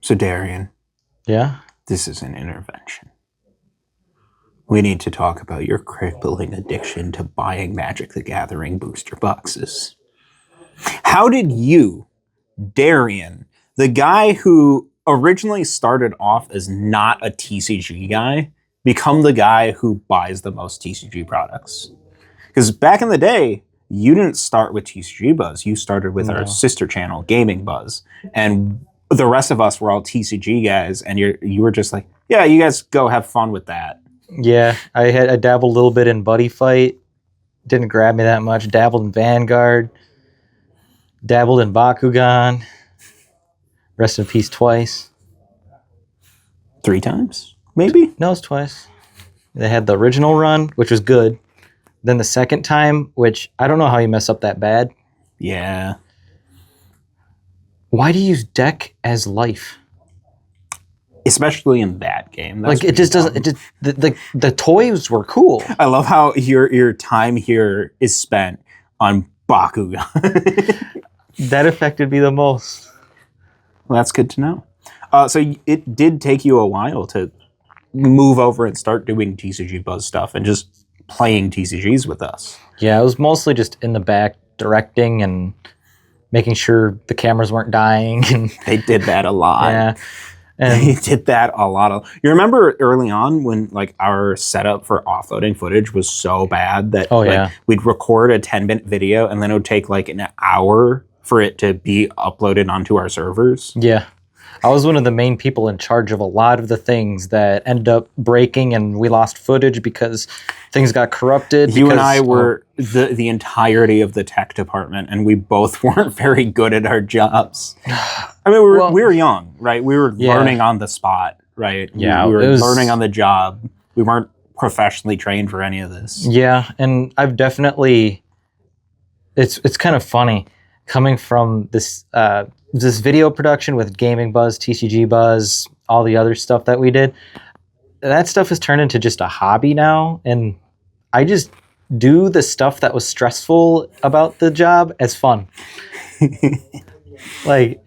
So, Darien, Yeah. this is an intervention. We need to talk about your crippling addiction to buying Magic the Gathering booster boxes. How did you, Darien, the guy who originally started off as not a TCG guy, become the guy who buys the most TCG products? Because back in the day, you didn't start with TCG Buzz. You started with our No. sister channel, Gaming Buzz. And the rest of us were all TCG guys. And you were just like, yeah, you guys go have fun with that. Yeah. I dabbled a little bit in Buddy Fight. Didn't grab me that much. Dabbled in Vanguard. Dabbled in Bakugan. Rest in peace twice. 3 times, maybe? No, it's twice. They had the original run, which was good. Then the second time, which I don't know how you mess up that bad. Yeah. Why do you use deck as life? Especially in that game. That's Like it just doesn't. It just the toys were cool. I love how your time here is spent on Bakugan. That affected me the most. Well, that's good to know. So it did take you a while to move over and start doing TCG Buzz stuff and just playing TCGs with us. Yeah, it was mostly just in the back directing and making sure the cameras weren't dying. And They did that a lot. yeah, They and did that a lot. You remember early on when like our setup for offloading footage was so bad that we'd record a 10-minute video and then it would take like an hour for it to be uploaded onto our servers. yeah. I was one of the main people in charge of a lot of the things that ended up breaking, and we lost footage because things got corrupted. You and I were the entirety of the tech department, and we both weren't very good at our jobs. I mean, we were young, right? We were learning on the spot, right? Yeah, we were learning on the job. We weren't professionally trained for any of this. Yeah, and I've definitely. It's kind of funny coming from this video production with Gaming Buzz, TCG Buzz, all the other stuff that we did. That stuff has turned into just a hobby now, and I just do the stuff that was stressful about the job as fun. Like,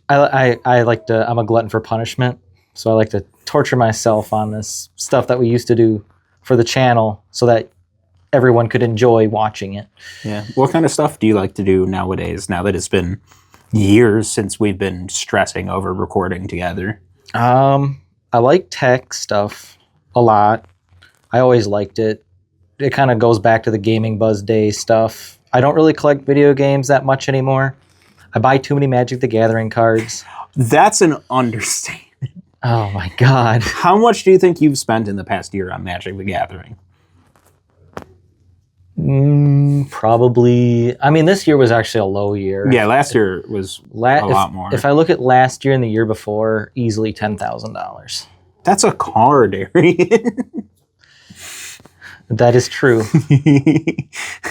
I like to. I'm a glutton for punishment, so I like to torture myself on this stuff that we used to do for the channel, so that everyone could enjoy watching it. Yeah. What kind of stuff do you like to do nowadays? Now that it's been years since we've been stressing over recording together. I like tech stuff a lot. I always liked it. It kind of goes back to the Gaming Buzz Day stuff. I don't really collect video games that much anymore. I buy too many Magic the Gathering cards. That's an understatement. Oh my God. How much do you think you've spent in the past year on Magic the Gathering? Probably. I mean, this year was actually a low year. Yeah, last year was a lot more. If I look at last year and the year before, easily $10,000. That's a car, Darien. That is true.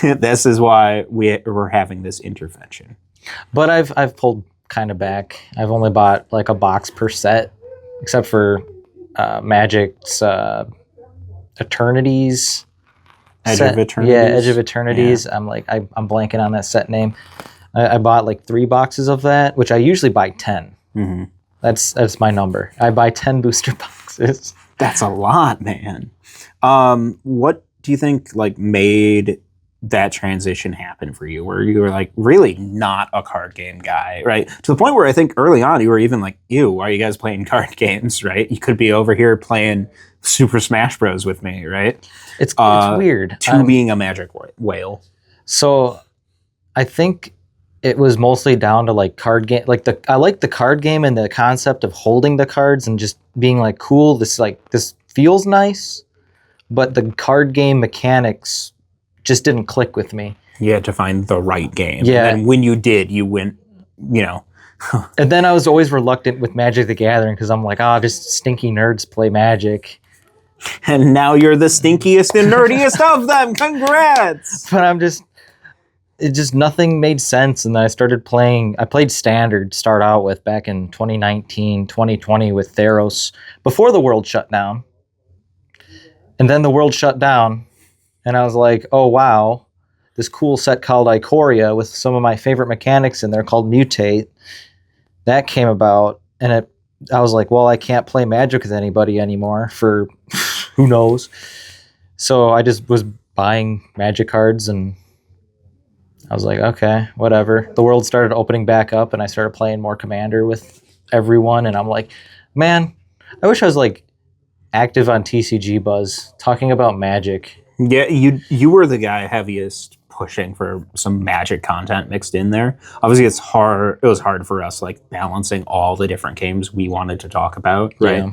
This is why we're having this intervention. But I've pulled kind of back. I've only bought like a box per set, except for Magic's Eternities. Edge of Eternities? Yeah, Edge of Eternities. Yeah. I'm blanking on that set name. I bought like 3 boxes of that, which I usually buy 10. Mm-hmm. That's my number. I buy 10 booster boxes. That's a lot, man. What do you think like made that transition happen for you, where you were like really not a card game guy, right? To the point where I think early on you were even like, ew, why are you guys playing card games, right? You could be over here playing Super Smash Bros. With me, right? It's weird. Being a Magic whale. So I think it was mostly down to like card game. I like the card game and the concept of holding the cards and just being like, cool, this feels nice, but the card game mechanics just didn't click with me. You had to find the right game. Yeah. And when you did, you went, And then I was always reluctant with Magic the Gathering because I'm like, just stinky nerds play Magic. And now you're the stinkiest and nerdiest of them. Congrats! But nothing made sense. And then I played Standard to start out with back in 2019, 2020 with Theros before the world shut down. And then the world shut down. And I was like, oh, wow, this cool set called Ikoria with some of my favorite mechanics in there called Mutate. That came about, and I was like, well, I can't play Magic with anybody anymore for who knows. So I just was buying Magic cards, and I was like, okay, whatever. The world started opening back up, and I started playing more Commander with everyone, and I'm like, man, I wish I was like active on TCG Buzz talking about Magic. Yeah, you were the guy heaviest pushing for some Magic content mixed in there. Obviously, it's hard. It was hard for us, like balancing all the different games we wanted to talk about, right? Yeah.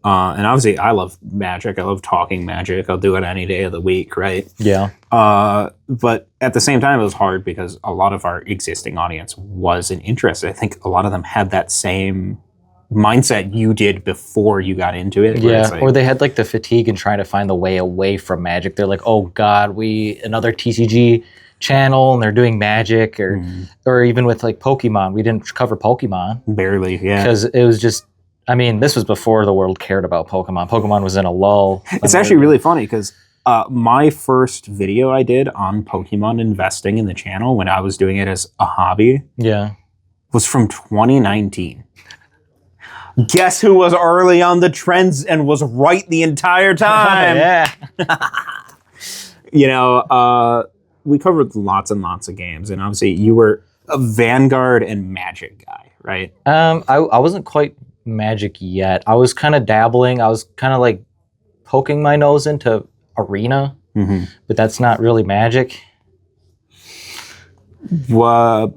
And obviously, I love Magic. I love talking Magic. I'll do it any day of the week, right? Yeah. But at the same time, it was hard because a lot of our existing audience wasn't interested. I think a lot of them had that same mindset you did before you got into it. Yeah, like, or they had like the fatigue and trying to find the way away from Magic. They're like, oh God, another TCG channel, and they're doing Magic, or even with like Pokemon, we didn't cover Pokemon barely, yeah, because it was just. I mean, this was before the world cared about Pokemon. Pokemon was in a lull. It's actually really funny because my first video I did on Pokemon investing in the channel when I was doing it as a hobby, was from 2019. Guess who was early on the trends and was right the entire time? Yeah. We covered lots and lots of games, and obviously you were a Vanguard and Magic guy, right? I wasn't quite Magic yet. I was kind of dabbling. I was kind of like poking my nose into Arena, but that's not really Magic. What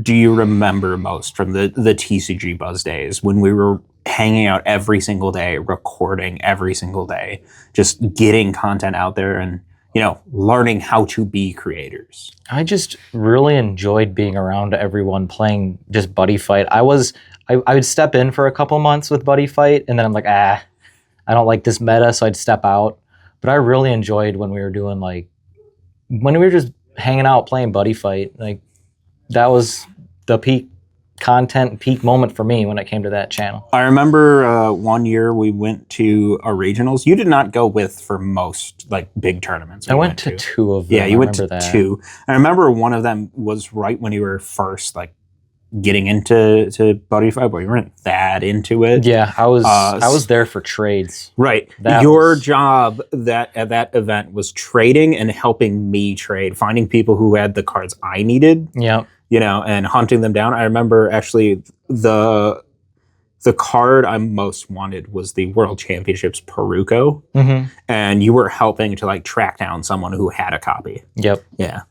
do you remember most from the TCG Buzz days when we were hanging out every single day, recording every single day, just getting content out there and, learning how to be creators? I just really enjoyed being around everyone playing just Buddy Fight. I would step in for a couple months with Buddy Fight, and then I'm like, I don't like this meta, so I'd step out. But I really enjoyed when we were doing when we were just hanging out playing Buddy Fight. Like, that was the peak content, peak moment for me when it came to that channel. I remember one year we went to a regionals. You did not go with for most big tournaments. I went to two of them. Yeah, you went to two. I remember one of them was right when you were first getting into Buddy Fight, but you weren't that into it. Yeah, I was there for trades. Right. Your job at that event was trading and helping me trade, finding people who had the cards I needed. Yeah. And hunting them down. I remember actually the card I most wanted was the World Championships Peruko. And you were helping to track down someone who had a copy. Yep. Yeah.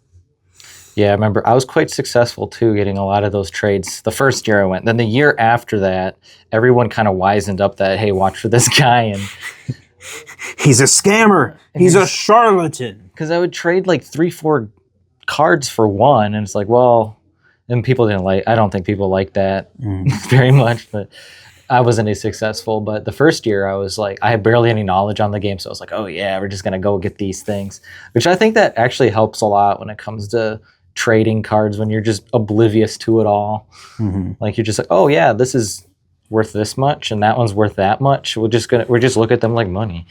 Yeah, I remember I was quite successful too getting a lot of those trades the first year I went. Then the year after that, everyone kind of wisened up that, hey, watch for this guy. And he's a scammer. He's a charlatan. Because I would trade 3-4 cards for one, and it's like, well, and people didn't I don't think people like that very much, but I wasn't as successful. But the first year I was I had barely any knowledge on the game, so I was like, oh yeah, we're just going to go get these things, which I think that actually helps a lot when it comes to trading cards when you're just oblivious to it all. You're just oh yeah, this is worth this much and that one's worth that much. We're just look at them like money.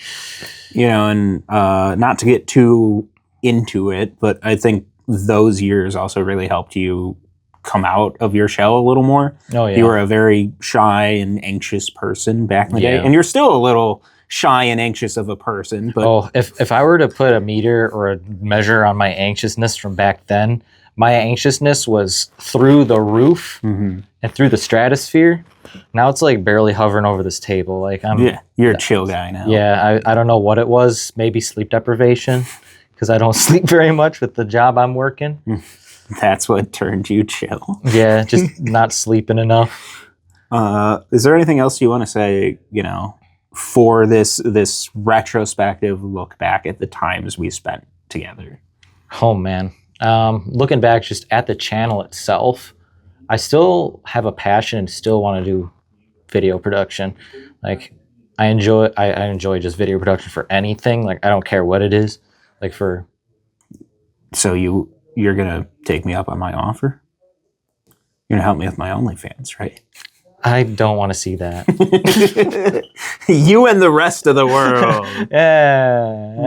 And not to get too into it, but I think those years also really helped you come out of your shell a little more. Oh yeah. You were a very shy and anxious person back in the day, and you're still a little shy and anxious of a person. But if I were to put a meter or a measure on my anxiousness from back then, my anxiousness was through the roof and through the stratosphere. Now it's barely hovering over this table. You're a chill guy now. Yeah, I don't know what it was. Maybe sleep deprivation, because I don't sleep very much with the job I'm working. That's what turned you chill. Yeah, just not sleeping enough. Is there anything else you want to say, for this retrospective look back at the times we spent together? Oh, man. Looking back just at the channel itself, I still have a passion and still want to do video production. I enjoy just video production for anything. I don't care what it is. So you're going to take me up on my offer? You're going to help me with my OnlyFans, right? I don't want to see that. You and the rest of the world. Yeah.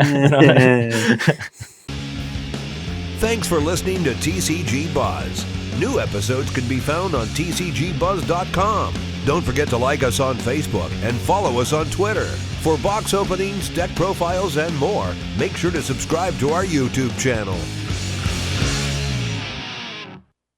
Thanks for listening to TCG Buzz. New episodes can be found on tcgbuzz.com. Don't forget to like us on Facebook and follow us on Twitter. For box openings, deck profiles, and more, make sure to subscribe to our YouTube channel.